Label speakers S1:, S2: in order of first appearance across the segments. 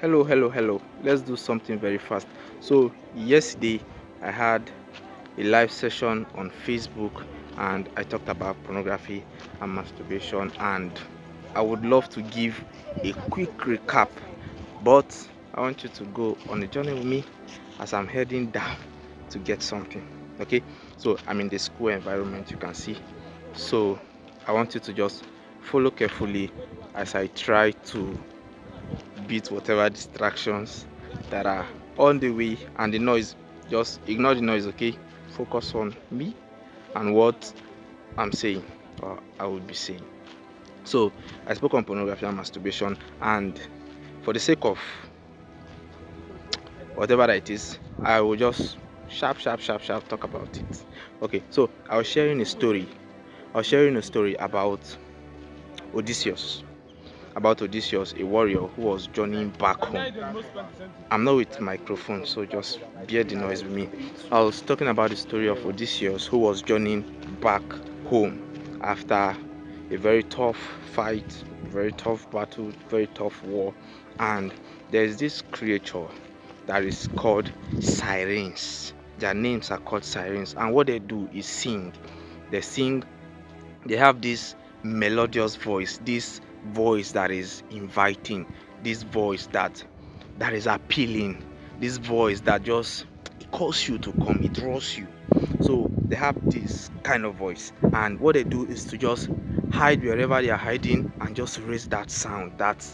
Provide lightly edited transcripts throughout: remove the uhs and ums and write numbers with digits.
S1: Hello. Let's do something very fast. So, yesterday I had a live session on Facebook and I talked about pornography and masturbation, and I would love to give a quick recap, but I want you to go on a journey with me as I'm heading down to get something. Okay, so I'm in the school environment, you can see. So, I want you to just follow carefully as I try to beat whatever distractions that are on the way, and the noise, just ignore the noise. Okay, focus on me and what I'm saying or I would be saying. So I spoke on pornography and masturbation, and for the sake of whatever that it is, I will just sharp talk about it. Okay, so I was sharing a story odysseus about Odysseus, a warrior who was journeying back home. I'm not with microphone, so just bear the noise with me. I was talking about the story of Odysseus who was journeying back home after a very tough fight, very tough battle, very tough war, and there's this creature that is called sirens. Their names are called sirens, and what they do is sing. They sing. They have this melodious voice, this voice that is inviting, this voice that is appealing, this voice that just it calls you to come, it draws you. So they have this kind of voice, and what they do is to just hide wherever they are hiding and just raise that sound. That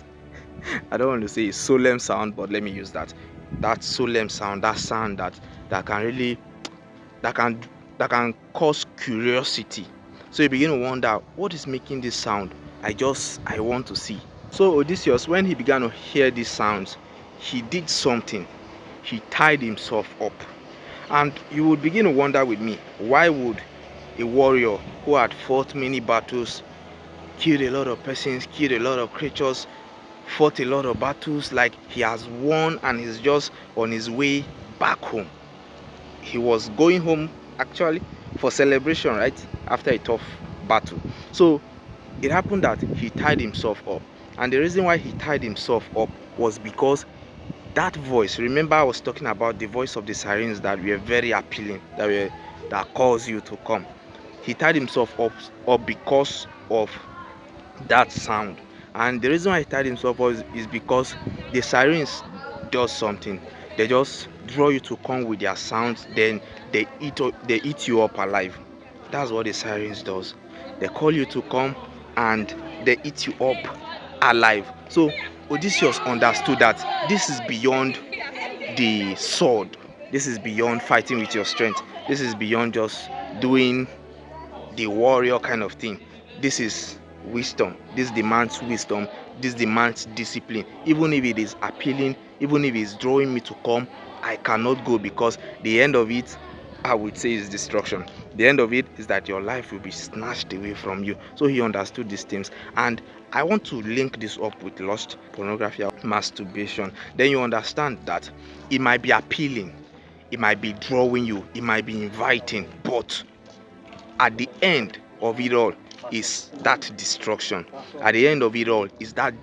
S1: I don't want to say solemn sound, but let me use that solemn sound, that sound that can really that can that can cause curiosity. So you begin to wonder, what is making this sound? I want to see. So Odysseus, when he began to hear these sounds, he did something. He tied himself up. And you would begin to wonder with me, why would a warrior who had fought many battles, killed a lot of persons, killed a lot of creatures, fought a lot of battles, like he has won and he's just on his way back home? He was going home actually for celebration, right? After a tough battle. So it happened that he tied himself up. And the reason why he tied himself up was because that voice, remember I was talking about the voice of the sirens that were very appealing, that calls you to come. He tied himself up because of that sound. And the reason why he tied himself up is because the sirens does something. They just draw you to come with their sounds, then they eat you up alive. That's what the sirens does. They call you to come and they eat you up alive. So Odysseus understood that this is beyond the sword. This is beyond fighting with your strength. This is beyond just doing the warrior kind of thing. This is wisdom. This demands wisdom. This demands discipline. Even if it is appealing, even if it's drawing me to come, I cannot go, because the end of it, I would say, is destruction. The end of it is that your life will be snatched away from you. So he understood these things, and I want to link this up with lust, pornography, masturbation. Then you understand that it might be appealing, it might be drawing you, it might be inviting, but at the end of it all is that destruction. At the end of it all is that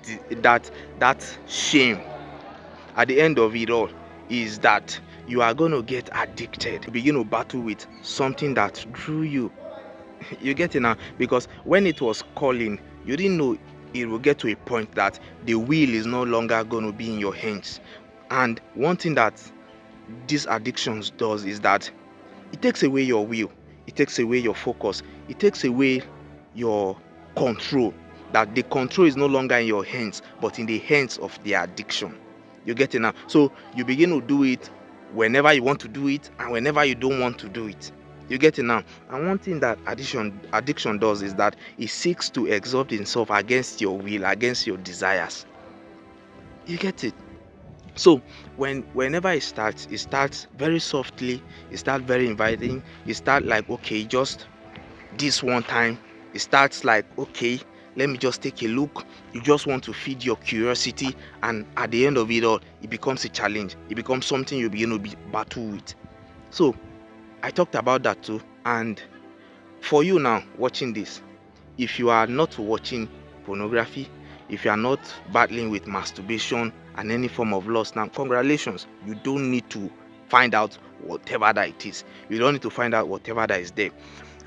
S1: shame. At the end of it all is that you are going to get addicted. You begin to battle with something that drew you. You get it now? Because when it was calling, you didn't know it will get to a point that the wheel is no longer going to be in your hands. And one thing that these addictions does is that it takes away your will, it takes away your focus, it takes away your control. That the control is no longer in your hands but in the hands of the addiction. You get it now? So you begin to do it whenever you want to do it and whenever you don't want to do it. You get it now? And one thing that addiction does is that it seeks to exalt itself against your will, against your desires. You get it? So whenever it starts very softly, it starts very inviting, it starts like, okay, just this one time, it starts like, okay, let me just take a look. You just want to feed your curiosity, and at the end of it all, it becomes a challenge. It becomes something you begin to be battle with. So I talked about that too. And for you now watching this, if you are not watching pornography, if you are not battling with masturbation and any form of lust. Now, congratulations, you don't need to find out whatever that it is. You don't need to find out whatever that is there.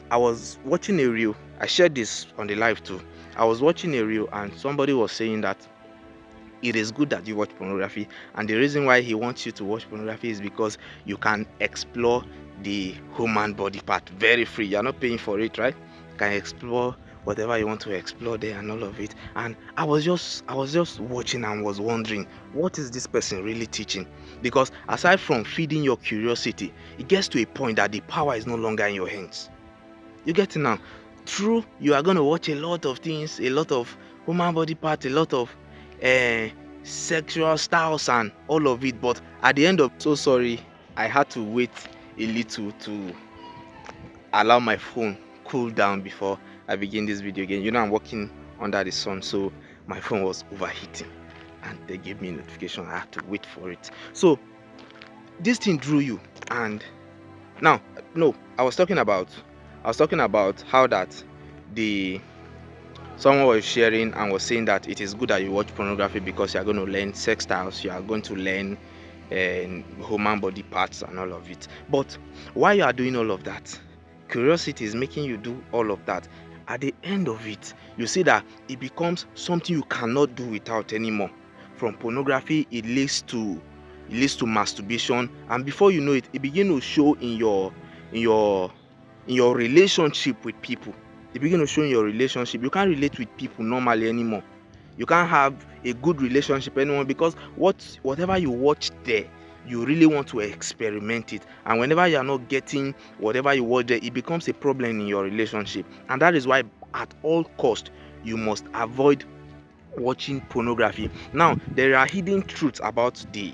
S1: I was watching a reel. I shared this on the live too. I was watching a reel and somebody was saying that it is good that you watch pornography, and the reason why he wants you to watch pornography is because you can explore the human body part very free. You're not paying for it, right? You can explore whatever you want to explore there and all of it. And I was just watching and was wondering, what is this person really teaching? Because aside from feeding your curiosity, it gets to a point that the power is no longer in your hands. You get it now? True, you are going to watch a lot of things, a lot of human body parts, a lot of sexual styles and all of it, but at the end of, so sorry, I had to wait a little to allow my phone cool down before I begin this video again. You know, I'm working under the sun, so my phone was overheating and they gave me a notification. I had to wait for it. So this thing drew you, and now, no, I was talking about how that someone was sharing and was saying that it is good that you watch pornography because you are going to learn sex styles, you are going to learn human body parts and all of it. But while you are doing all of that, curiosity is making you do all of that. At the end of it, you see that it becomes something you cannot do without anymore. From pornography, it leads to masturbation, and before you know it, it begins to show in your relationship with people. It begins to show in your relationship. You can't relate with people normally anymore. You can't have a good relationship anymore because whatever you watch there, you really want to experiment it, and whenever you are not getting whatever you watch there, it becomes a problem in your relationship. And that is why at all cost you must avoid watching pornography. Now, there are hidden truths about the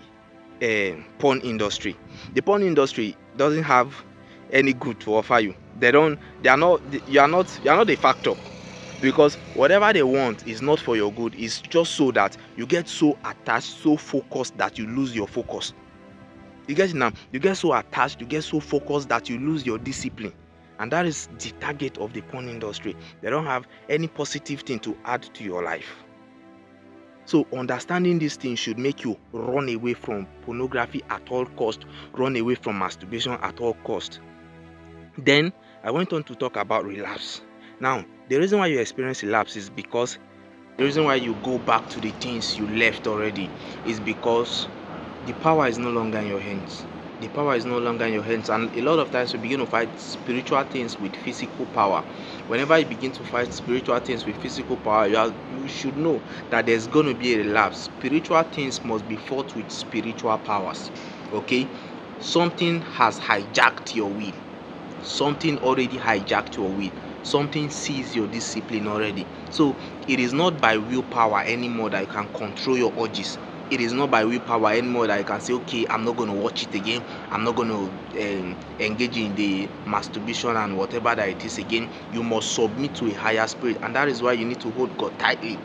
S1: porn industry. The porn industry doesn't have any good to offer you. You are not a factor, because whatever they want is not for your good. It's just so that you get so attached, so focused that you lose your focus. You get it now? You get so attached, you get so focused that you lose your discipline. And that is the target of the porn industry. They don't have any positive thing to add to your life. So understanding these things should make you run away from pornography at all cost, run away from masturbation at all cost. Then I went on to talk about relapse. Now, the reason why you experience relapse is because the reason why you go back to the things you left already is because the power is no longer in your hands. The power is no longer in your hands, and a lot of times we begin to fight spiritual things with physical power. Whenever you begin to fight spiritual things with physical power, you should know that there's going to be a relapse. Spiritual things must be fought with spiritual powers. Okay? Something has hijacked your will. Something already hijacked your will. Something seized your discipline already. So it is not by willpower anymore that you can control your urges. It is not by willpower anymore that you can say, okay, I'm not going to watch it again. I'm not going to engage in the masturbation and whatever that it is again. You must submit to a higher spirit, and that is why you need to hold God tightly.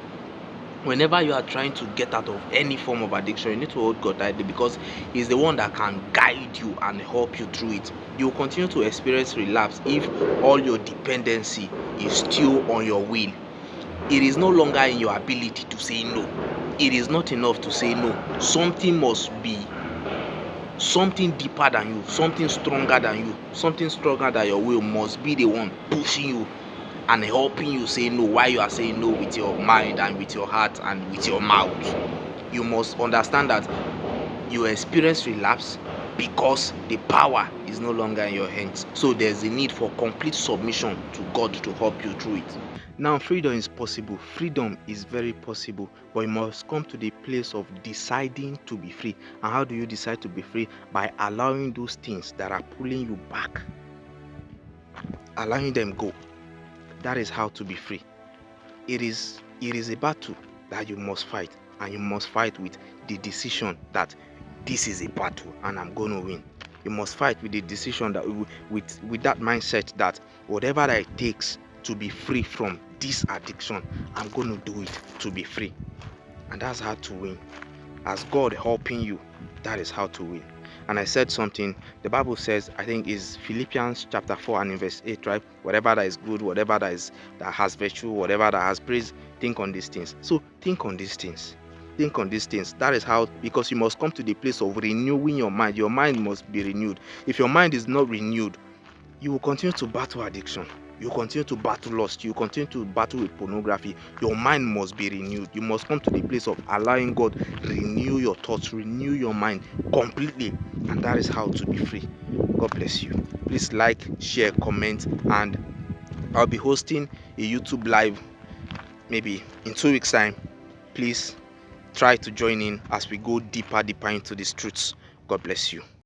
S1: Whenever you are trying to get out of any form of addiction, you need to hold God tightly, because He's the one that can guide you and help you through it. You will continue to experience relapse if all your dependency is still on your will. It is no longer in your ability to say no. It is not enough to say no. Something must be, something deeper than you, something stronger than you, something stronger than your will must be the one pushing you and helping you say no, while you are saying no with your mind and with your heart and with your mouth. You must understand that you experience relapse because the power is no longer in your hands. So there's a need for complete submission to God to help you through it. Now, freedom is possible. Freedom is very possible, but you must come to the place of deciding to be free. And how do you decide to be free? By allowing those things that are pulling you back, allowing them go. That is how to be free. It is a battle that you must fight, and you must fight with the decision that this is a battle and I'm going to win. You must fight with the decision that with that mindset that whatever that it takes to be free from this addiction, I'm going to do it to be free. And that's how to win. As God helping you, that is how to win. And I said something, the Bible says, I think is Philippians chapter 4 and in verse 8, right? Whatever that is good, whatever that has virtue, whatever that has praise, think on these things. So think on these things. think on these things. That is how, because you must come to the place of renewing your mind. Your mind must be renewed. If your mind is not renewed, you will continue to battle addiction. You continue to battle lust. You continue to battle with pornography. Your mind must be renewed. You must come to the place of allowing God renew your thoughts, renew your mind completely, and that is how to be free. God bless you. Please like, share, comment, and I'll be hosting a YouTube live maybe in 2 weeks time. Please try to join in as we go deeper into these truths. God bless you.